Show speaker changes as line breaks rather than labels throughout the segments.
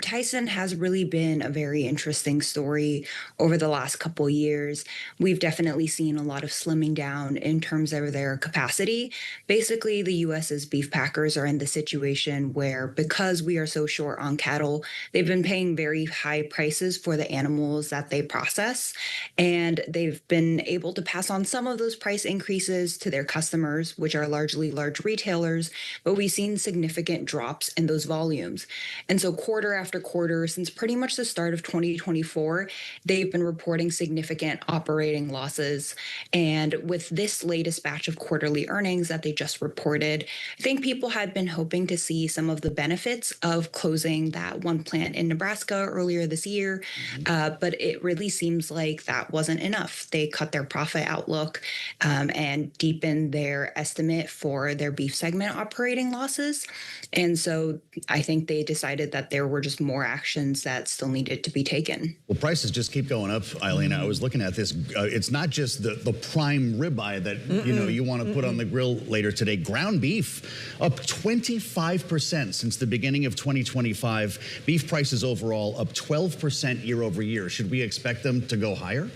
Tyson has really been a very interesting story over the last couple years. We've definitely seen a lot of slimming down in terms of their capacity. Basically, the US's beef packers are in the situation where, because we are so short on cattle, they've been paying very high prices for the animals that they process. And they've been able to pass on some of those price increases to their customers, which are largely large retailers, but we've seen significant drops in those volumes. And so quarter after quarter, since pretty much the start of 2024, they've been reporting significant operating losses. And with this latest batch of quarterly earnings that they just reported, I think people had been hoping to see some of the benefits of closing that one plant in Nebraska earlier this year. But it really seems like that wasn't enough. They cut their profit outlook and deepened their estimate for their beef segment operating losses. And so I think they decided that there were just more actions that still needed to be taken.
Well, prices just keep going up, Ilena. I was looking at this. It's not just the prime ribeye that you want to put on the grill later today. Ground beef up 25% since the beginning of 2025. Beef prices overall up 12% year over year. Should we expect them to go higher?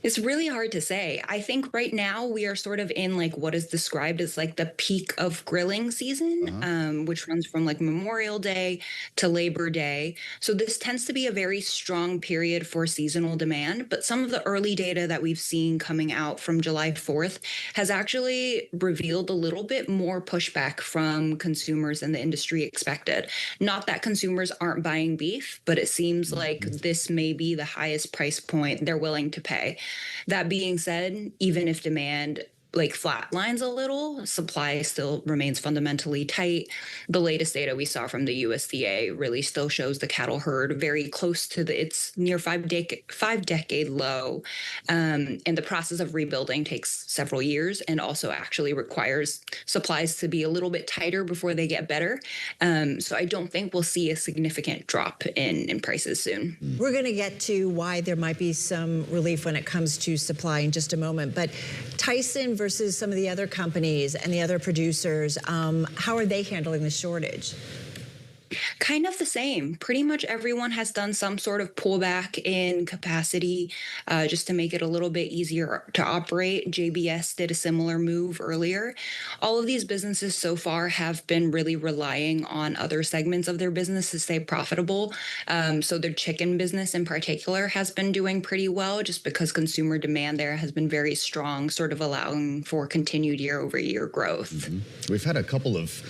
It's really hard to say. I think right now we are sort of in like what is described as like the peak of grilling season, which runs from like Memorial Day to Labor Day. So this tends to be a very strong period for seasonal demand. But some of the early data that we've seen coming out from July 4th has actually revealed a little bit more pushback from consumers than the industry expected. Not that consumers aren't buying beef, but it seems like this may be the highest price point they're willing to pay. That being said, even if demand like flatlines a little, supply still remains fundamentally tight. The latest data we saw from the USDA really still shows the cattle herd very close to its near five-decade low. And the process of rebuilding takes several years and also actually requires supplies to be a little bit tighter before they get better. So I don't think we'll see a significant drop in prices soon.
We're going to get to why there might be some relief when it comes to supply in just a moment. But Tyson versus some of the other companies and the other producers, how are they handling the shortage?
Kind of the same. Pretty much everyone has done some sort of pullback in capacity just to make it a little bit easier to operate. JBS did a similar move earlier. All of these businesses so far have been really relying on other segments of their business to stay profitable. So their chicken business in particular has been doing pretty well just because consumer demand there has been very strong, sort of allowing for continued year-over-year growth.
We've had a couple of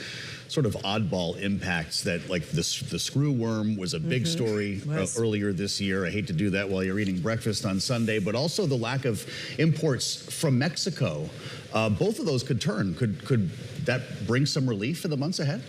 sort of oddball impacts that, like the screw worm was a big story earlier this year. I hate to do that while you're eating breakfast on Sunday, but also the lack of imports from Mexico. Both of those could turn. Could that bring some relief for the months ahead?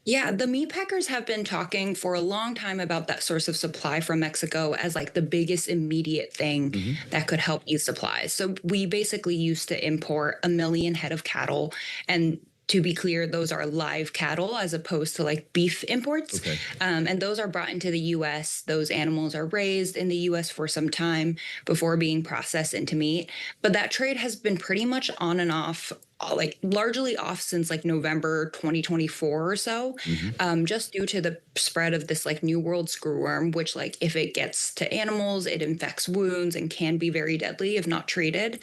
Yeah, the meat packers have been talking for a long time about that source of supply from Mexico as like the biggest immediate thing that could help ease supplies. So we basically used to import 1 million head of cattle, and to be clear, those are live cattle as opposed to like beef imports. And those are brought into the U.S. Those animals are raised in the U.S. for some time before being processed into meat. But that trade has been pretty much on and off, like largely off since like November 2024 or so, just due to the spread of this like New World screwworm, which like if it gets to animals, it infects wounds and can be very deadly if not treated.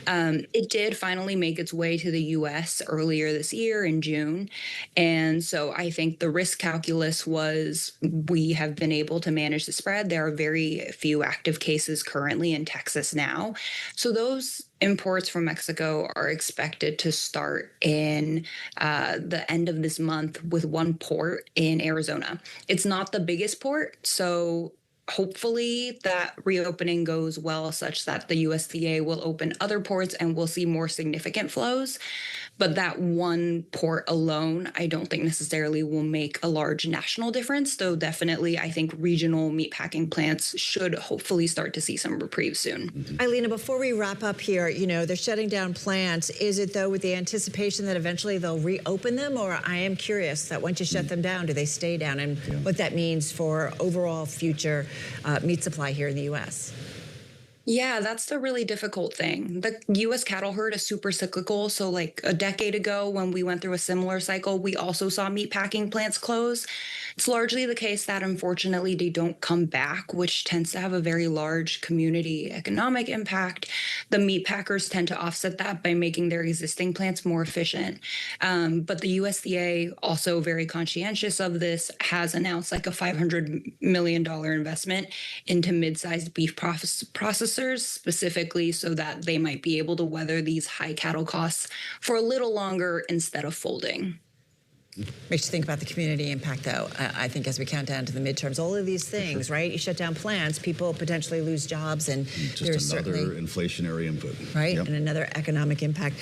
It did finally make its way to the U.S. earlier this year in June. And so I think the risk calculus was we have been able to manage the spread. There are very few active cases currently in Texas now. So those imports from Mexico are expected to start in the end of this month with one port in Arizona. It's not the biggest port, so hopefully that reopening goes well such that the USDA will open other ports and we'll see more significant flows. But that one port alone, I don't think necessarily will make a large national difference, though definitely I think regional meatpacking plants should hopefully start to see some reprieve soon.
Ilena, before we wrap up here, you know, they're shutting down plants. Is it, though, with the anticipation that eventually they'll reopen them? Or I am curious that once you shut them down, do they stay down? And what that means for overall future meat supply here in the U.S.?
Yeah, that's the really difficult thing. The US cattle herd is super cyclical. So, like a decade ago, when we went through a similar cycle, we also saw meat packing plants close. It's largely the case that unfortunately they don't come back, which tends to have a very large community economic impact. The meat packers tend to offset that by making their existing plants more efficient. But the USDA, also very conscientious of this, has announced like a $500 million investment into mid-sized beef processors specifically so that they might be able to weather these high cattle costs for a little longer instead of folding.
Makes you think about the community impact, though. I think as we count down to the midterms, all of these things, right? You shut down plants, people potentially lose jobs, and there's
just another
certainly
inflationary input.
right,
Yep.
and another economic impact.